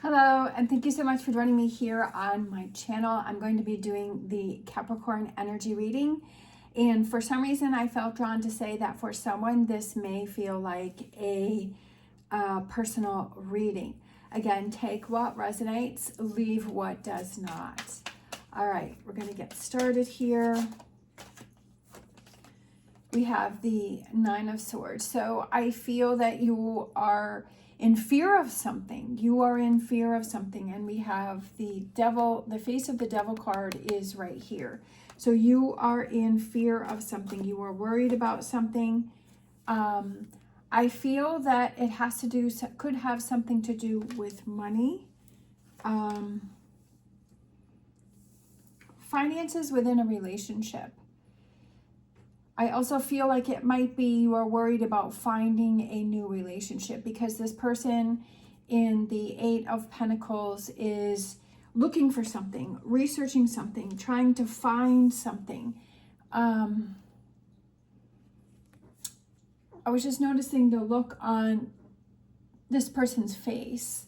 Hello, and thank you so much for joining me here on my channel. I'm going to be doing the Capricorn energy reading. And for some reason, I felt drawn to say that for someone, this may feel like a personal reading. Again, take what resonates, leave what does not. All right, we're going to get started here. We have the Nine of Swords. So I feel that you are in fear of something. You are in fear of something. And we have the devil, the face of the devil card is right here. So you are in fear of something. You are worried about something. I feel that it has to do, could have something to do with money. Finances within a relationship. I also feel like it might be you are worried about finding a new relationship because this person in the Eight of Pentacles is looking for something, researching something, trying to find something. I was just noticing the look on this person's face,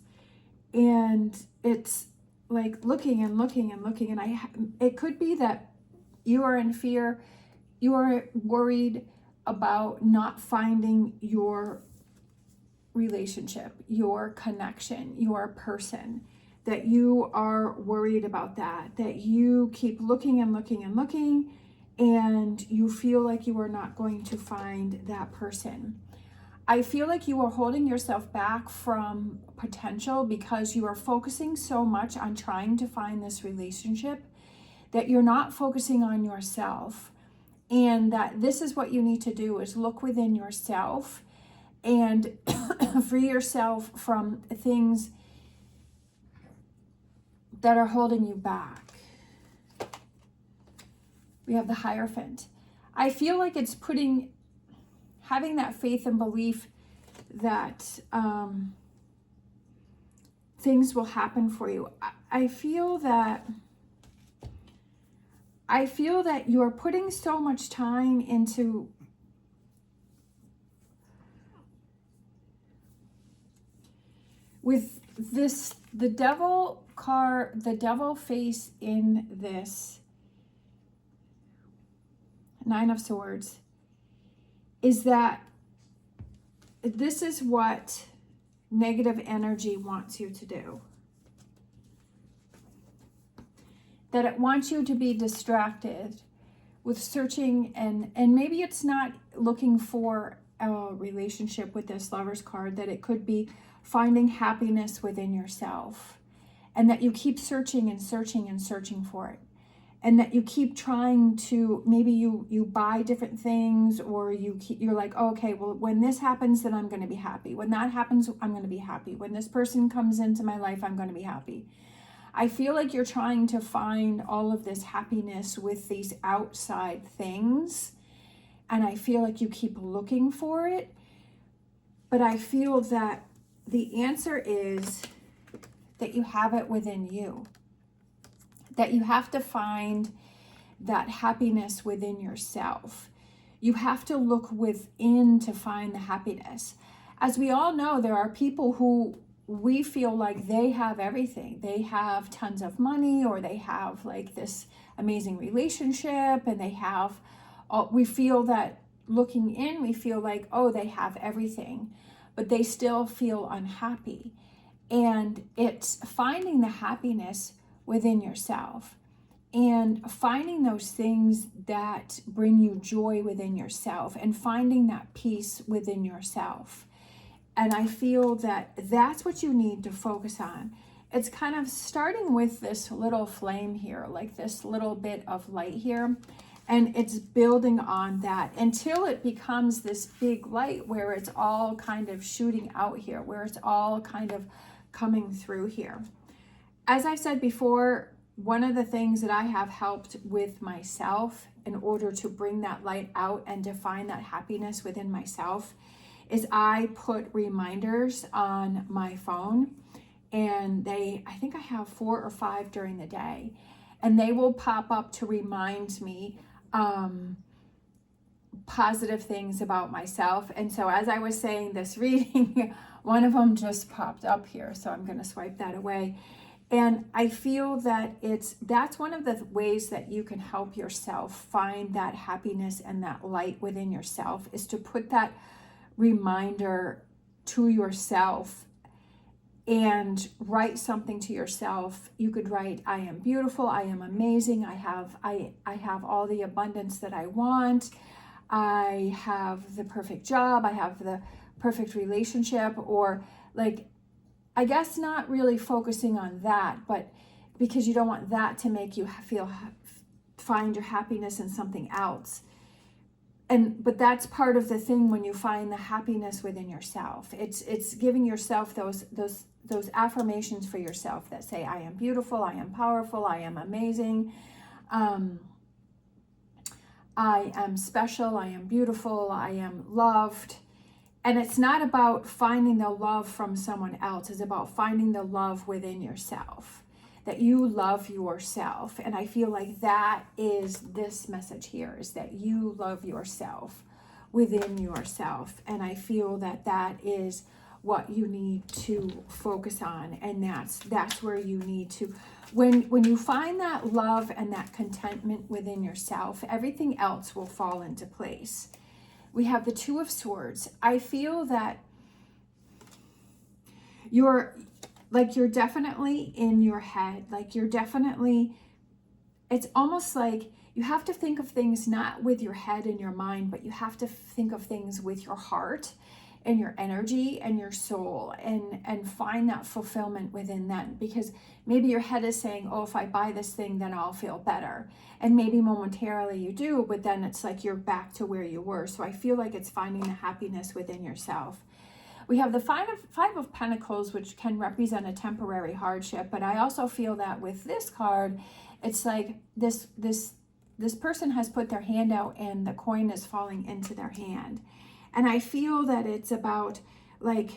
and it's like looking and looking and looking, and it could be that you are in fear. You are worried about not finding your relationship, your connection, your person, that you are worried about that you keep looking and looking and looking, and you feel like you are not going to find that person. I feel like you are holding yourself back from potential because you are focusing so much on trying to find this relationship that you're not focusing on yourself. And that this is what you need to do is look within yourself and free yourself from things that are holding you back. We have the Hierophant. I feel like it's having that faith and belief that things will happen for you. I feel that you're putting so much time into with this, the devil card, the devil face in this Nine of Swords, is that this is what negative energy wants you to do. That it wants you to be distracted with searching, and maybe it's not looking for a relationship with this Lover's card, that it could be finding happiness within yourself, and that you keep searching and searching and searching for it, and that you keep trying to, maybe you buy different things, or you're like, oh, okay, well, when this happens, then I'm going to be happy. When that happens, I'm going to be happy. When this person comes into my life, I'm going to be happy. I feel like you're trying to find all of this happiness with these outside things. And I feel like you keep looking for it. But I feel that the answer is that you have it within you. That you have to find that happiness within yourself. You have to look within to find the happiness. As we all know, there are people who we feel like they have everything. They have tons of money, or they have like this amazing relationship, and they have, we feel that looking in, we feel like, oh, they have everything, but they still feel unhappy. And it's finding the happiness within yourself and finding those things that bring you joy within yourself and finding that peace within yourself. And I feel that that's what you need to focus on. It's kind of starting with this little flame here, like this little bit of light here. And it's building on that until it becomes this big light where it's all kind of shooting out here, where it's all kind of coming through here. As I said before, one of the things that I have helped with myself in order to bring that light out and to find that happiness within myself is I put reminders on my phone, and I think I have 4 or 5 during the day, and they will pop up to remind me positive things about myself. And so as I was saying this reading, one of them just popped up here, so I'm going to swipe that away. And I feel that that's one of the ways that you can help yourself find that happiness and that light within yourself, is to put that reminder to yourself and write something to yourself. You could write, I am beautiful, I am amazing, I have all the abundance that I want, I have the perfect job, I have the perfect relationship, or like, I guess not really focusing on that, but because you don't want that to make you find your happiness in something else. But that's part of the thing when you find the happiness within yourself. It's giving yourself those affirmations for yourself that say, I am beautiful, I am powerful, I am amazing, I am special, I am beautiful, I am loved. And it's not about finding the love from someone else. It's about finding the love within yourself, that you love yourself. And I feel like that is this message here, is that you love yourself within yourself. And I feel that that is what you need to focus on. And that's where you need to, when you find that love and that contentment within yourself, everything else will fall into place. We have the Two of Swords. I feel that you're definitely in your head. Like you're definitely, it's almost like you have to think of things not with your head and your mind, but you have to think of things with your heart and your energy and your soul, and find that fulfillment within that. Because maybe your head is saying, oh, if I buy this thing, then I'll feel better. And maybe momentarily you do, but then it's like you're back to where you were. So I feel like it's finding the happiness within yourself. We have the Five of Pentacles, which can represent a temporary hardship. But I also feel that with this card, it's like this person has put their hand out and the coin is falling into their hand. And I feel that it's about, like,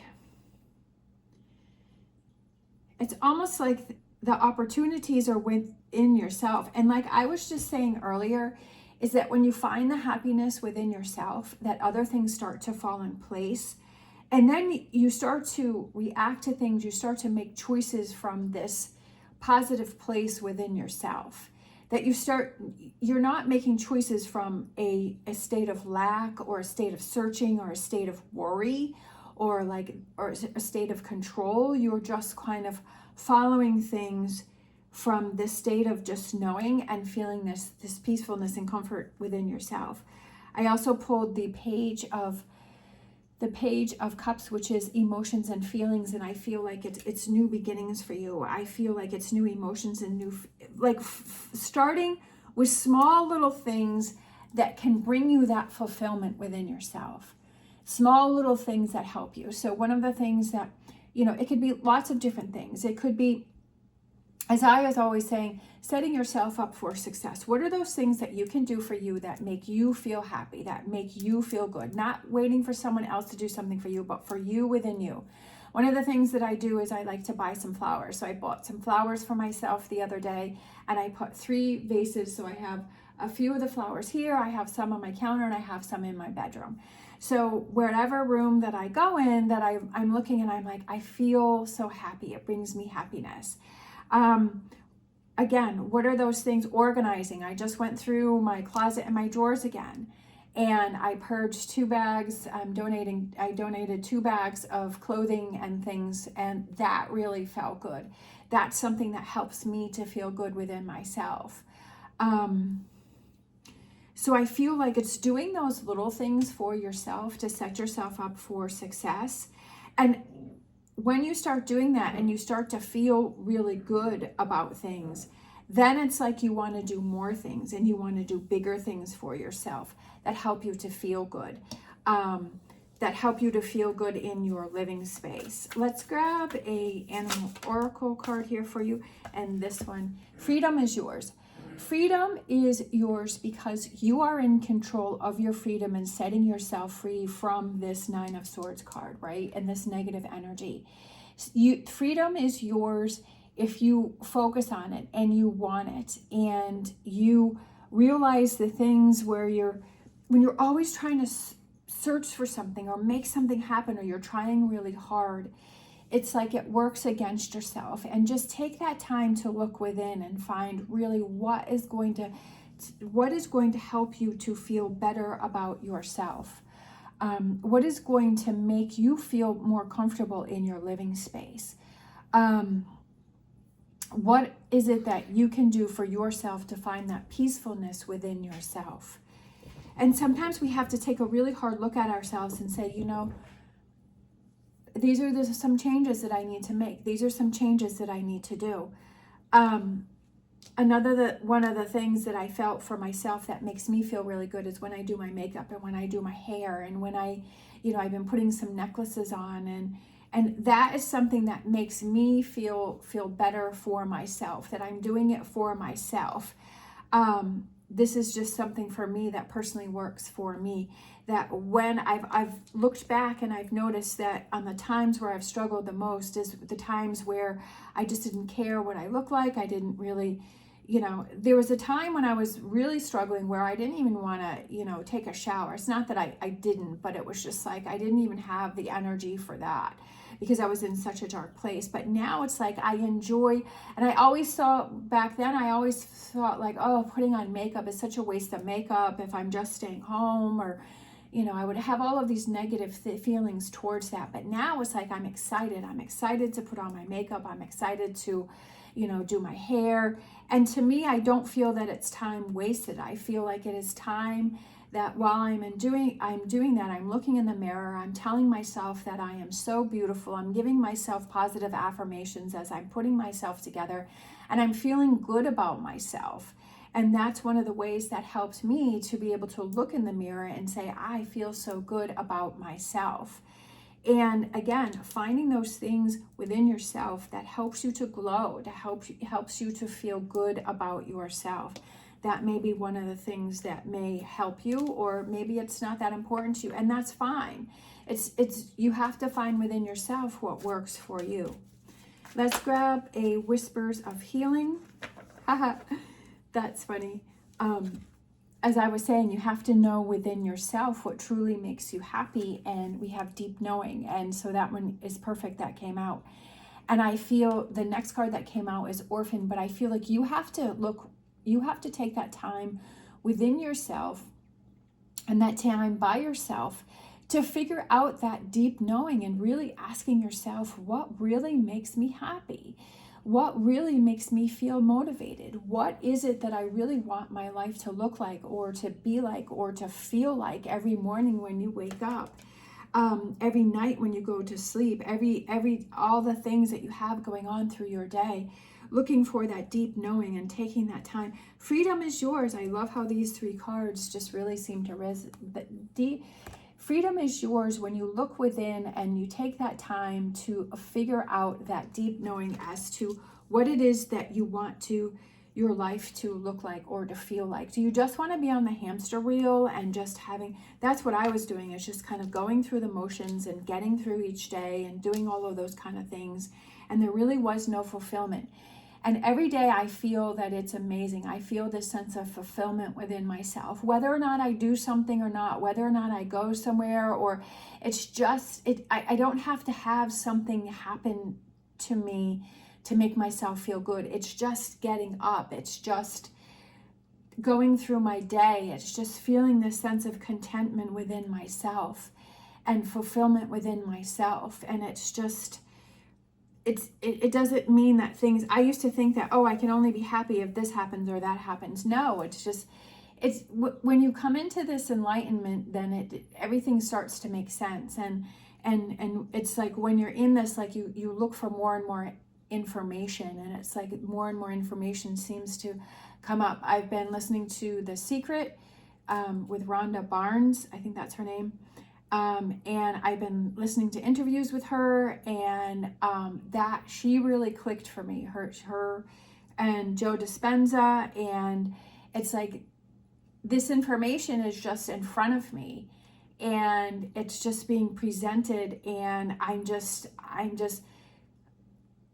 it's almost like the opportunities are within yourself. And like I was just saying earlier, is that when you find the happiness within yourself, that other things start to fall in place. And then you start to react to things. You start to make choices from this positive place within yourself. That you're not making choices from a state of lack or a state of searching or a state of worry or a state of control. You're just kind of following things from this state of just knowing and feeling this peacefulness and comfort within yourself. I also pulled the Page of Cups, which is emotions and feelings, and I feel like it's new beginnings for you. I feel like it's new emotions and new, starting with small little things that can bring you that fulfillment within yourself. Small little things that help you. So one of the things that, it could be lots of different things. It could be, as I was always saying, setting yourself up for success. What are those things that you can do for you that make you feel happy, that make you feel good? Not waiting for someone else to do something for you, but for you within you. One of the things that I do is I like to buy some flowers. So I bought some flowers for myself the other day, and I put 3 vases. So I have a few of the flowers here, I have some on my counter, and I have some in my bedroom. So wherever room that I go in, that I'm looking and I'm like, I feel so happy. It brings me happiness. Again, what are those things? Organizing. I just went through my closet and my drawers again, and I purged 2 bags. I donated 2 bags of clothing and things, and that really felt good. That's something that helps me to feel good within myself. So I feel like it's doing those little things for yourself to set yourself up for success. And when you start doing that and you start to feel really good about things, then it's like you want to do more things and you want to do bigger things for yourself that help you to feel good, that help you to feel good in your living space. Let's grab a animal oracle card here for you. And this one, freedom is yours. Freedom is yours because you are in control of your freedom and setting yourself free from this 9 of Swords card, right? And this negative energy. Freedom is yours if you focus on it and you want it, and you realize the things when you're always trying to search for something or make something happen, or you're trying really hard, it's like it works against yourself. And just take that time to look within and find really what is going to help you to feel better about yourself. What is going to make you feel more comfortable in your living space? What is it that you can do for yourself to find that peacefulness within yourself? And sometimes we have to take a really hard look at ourselves and say, you know, these are some changes that I need to make. These are some changes that I need to do. One of the things that I felt for myself that makes me feel really good is when I do my makeup and when I do my hair, and when I've been putting some necklaces on, and that is something that makes me feel better for myself, that I'm doing it for myself. This is just something for me that personally works for me, that when I've looked back and I've noticed that on the times where I've struggled the most is the times where I just didn't care what I look like. I didn't really, there was a time when I was really struggling where I didn't even want to, take a shower. It's not that I didn't, but it was just like I didn't even have the energy for that because I was in such a dark place. But now it's like I enjoy, and I always back then I always thought like, oh, putting on makeup is such a waste of makeup if I'm just staying home, or I would have all of these negative feelings towards that. But now it's like I'm excited to put on my makeup. I'm excited to do my hair. And to me, I don't feel that it's time wasted. I feel like it is time that while I'm doing that, I'm looking in the mirror, I'm telling myself that I am so beautiful. I'm giving myself positive affirmations as I'm putting myself together, and I'm feeling good about myself. And that's one of the ways that helps me to be able to look in the mirror and say, I feel so good about myself. And again, finding those things within yourself that helps you to glow, helps you to feel good about yourself. That may be one of the things that may help you, or maybe it's not that important to you, and that's fine. It's you have to find within yourself what works for you. Let's grab a Whispers of Healing. That's funny. As I was saying, you have to know within yourself what truly makes you happy, and we have deep knowing, and so that one is perfect. That came out. And I feel the next card that came out is Orphan, but I feel like you have to take that time within yourself and that time by yourself to figure out that deep knowing, and really asking yourself, what really makes me happy? What really makes me feel motivated? What is it that I really want my life to look like, or to be like, or to feel like every morning when you wake up, every night when you go to sleep, all the things that you have going on through your day, looking for that deep knowing and taking that time. Freedom is yours. I love how these three cards just really seem to resonate. Freedom is yours when you look within and you take that time to figure out that deep knowing as to what it is that you want your life to look like or to feel like. Do you just want to be on the hamster wheel and just that's what I was doing, is just kind of going through the motions and getting through each day and doing all of those kind of things. And there really was no fulfillment. And every day I feel that it's amazing. I feel this sense of fulfillment within myself, whether or not I do something or not, whether or not I go somewhere, or it's just, I don't have to have something happen to me to make myself feel good. It's just getting up. It's just going through my day. It's just feeling this sense of contentment within myself and fulfillment within myself. And it's just, it doesn't mean that things, I used to think that, oh, I can only be happy if this happens or that happens. No, it's when you come into this enlightenment, then everything starts to make sense. And it's like when you're in this, like you look for more and more information, and it's like more and more information seems to come up. I've been listening to The Secret with Rhonda Barnes, I think that's her name. And I've been listening to interviews with her, and that she really clicked for me, her and Joe Dispenza. And it's like this information is just in front of me, and it's just being presented, and I'm just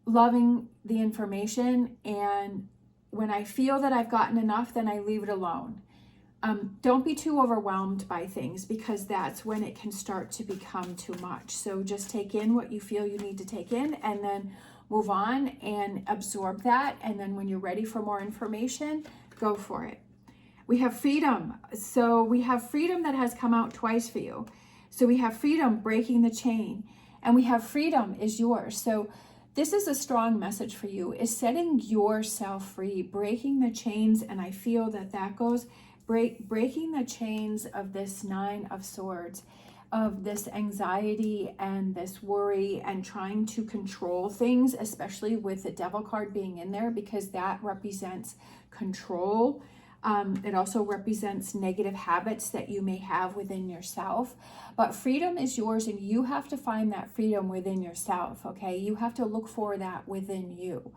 loving the information. And when I feel that I've gotten enough, then I leave it alone. Don't be too overwhelmed by things, because that's when it can start to become too much. So just take in what you feel you need to take in, and then move on and absorb that. And then when you're ready for more information, go for it. We have freedom. So we have freedom that has come out twice for you. So we have freedom, breaking the chain, and we have freedom is yours. So this is a strong message for you, is setting yourself free, breaking the chains. And I feel that that goes breaking the chains of this Nine of Swords, of this anxiety and this worry and trying to control things, especially with the Devil card being in there, because that represents control. It also represents negative habits that you may have within yourself. But freedom is yours, and you have to find that freedom within yourself, okay? You have to look for that within you.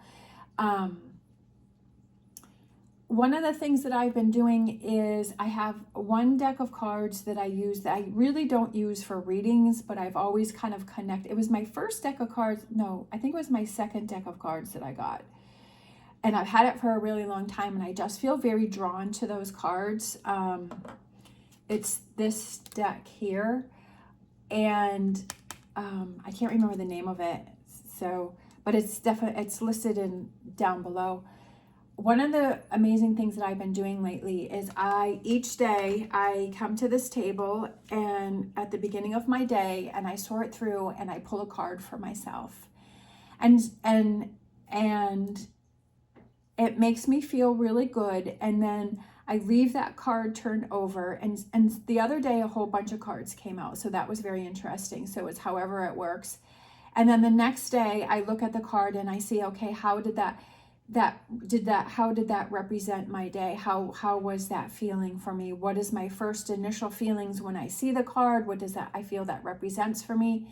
One of the things that I've been doing is I have one deck of cards that I use that I really don't use for readings, but I've always kind of connected. It was my first deck of cards. No, I think it was my second deck of cards that I got. And I've had it for a really long time, and I just feel very drawn to those cards. It's this deck here, and I can't remember the name of it. So, but it's definitely, it's listed in down below. One of the amazing things that I've been doing lately is each day I come to this table, and at the beginning of my day, and I sort through and I pull a card for myself. And it makes me feel really good. And then I leave that card turned over, and the other day a whole bunch of cards came out. So that was very interesting. So it's however it works. And then the next day I look at the card and I see, okay, how did that represent my day? How was that feeling for me? What is my first initial feelings when I see the card? What does that I feel that represents for me?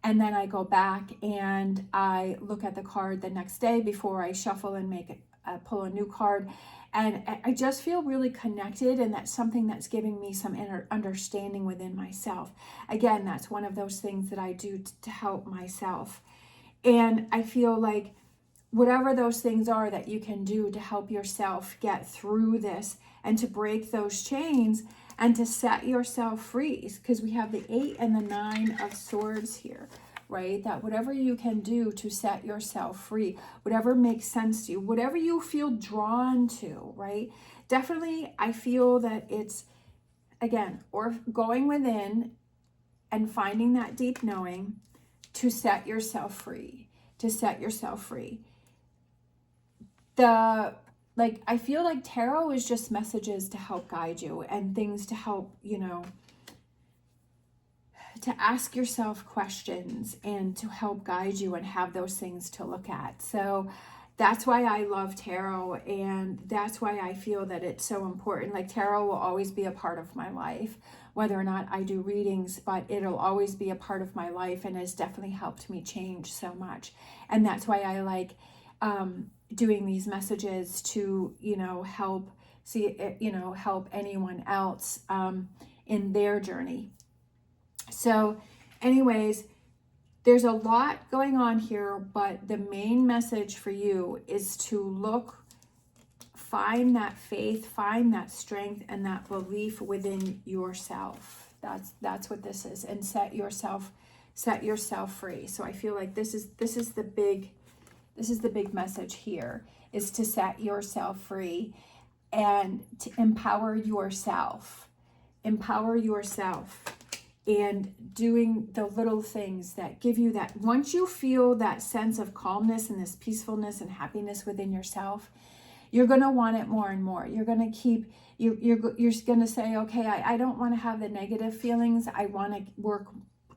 And then I go back and I look at the card the next day before I shuffle and pull a new card. And I just feel really connected, and that's something that's giving me some inner understanding within myself. Again, that's one of those things that I do to help myself. And I feel like whatever those things are that you can do to help yourself get through this and to break those chains and to set yourself free, because we have the 8 and the 9 of Swords here, right? That whatever you can do to set yourself free, whatever makes sense to you, whatever you feel drawn to, right? Definitely, I feel that it's, again, or going within and finding that deep knowing to set yourself free, to set yourself free. I feel like tarot is just messages to help guide you and things to help, to ask yourself questions and to help guide you and have those things to look at. So that's why I love tarot, and that's why I feel that it's so important. Like, tarot will always be a part of my life, whether or not I do readings, but it'll always be a part of my life, and has definitely helped me change so much. And that's why I like doing these messages to, help help anyone else in their journey. So anyways, there's a lot going on here, but the main message for you is to find that faith, find that strength and that belief within yourself. That's what this is. And set yourself free. So I feel like this is the big message here, is to set yourself free and to empower yourself and doing the little things that give you that. Once you feel that sense of calmness and this peacefulness and happiness within yourself, you're going to want it more and more. You're going to you're going to say, okay, I don't want to have the negative feelings. I want to work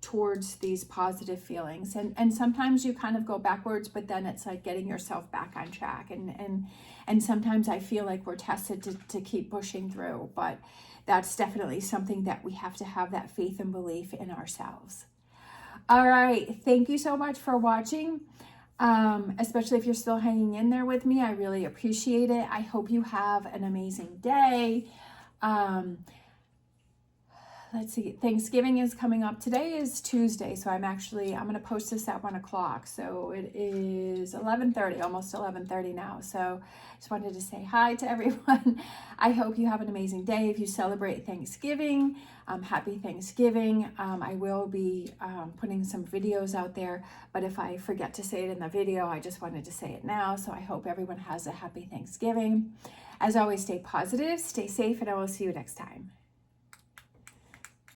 towards these positive feelings. And sometimes you kind of go backwards, but then it's like getting yourself back on track. And sometimes I feel like we're tested to keep pushing through, but that's definitely something that we have to have, that faith and belief in ourselves. All right. Thank you so much for watching. Especially if you're still hanging in there with me. I really appreciate it. I hope you have an amazing day. let's see, Thanksgiving is coming up. Today is Tuesday, so I'm going to post this at 1 o'clock. So it is 11:30, almost 11:30 now. So just wanted to say hi to everyone. I hope you have an amazing day. If you celebrate Thanksgiving, happy Thanksgiving. I will be putting some videos out there, but if I forget to say it in the video, I just wanted to say it now. So I hope everyone has a happy Thanksgiving. As always, stay positive, stay safe, and I will see you next time.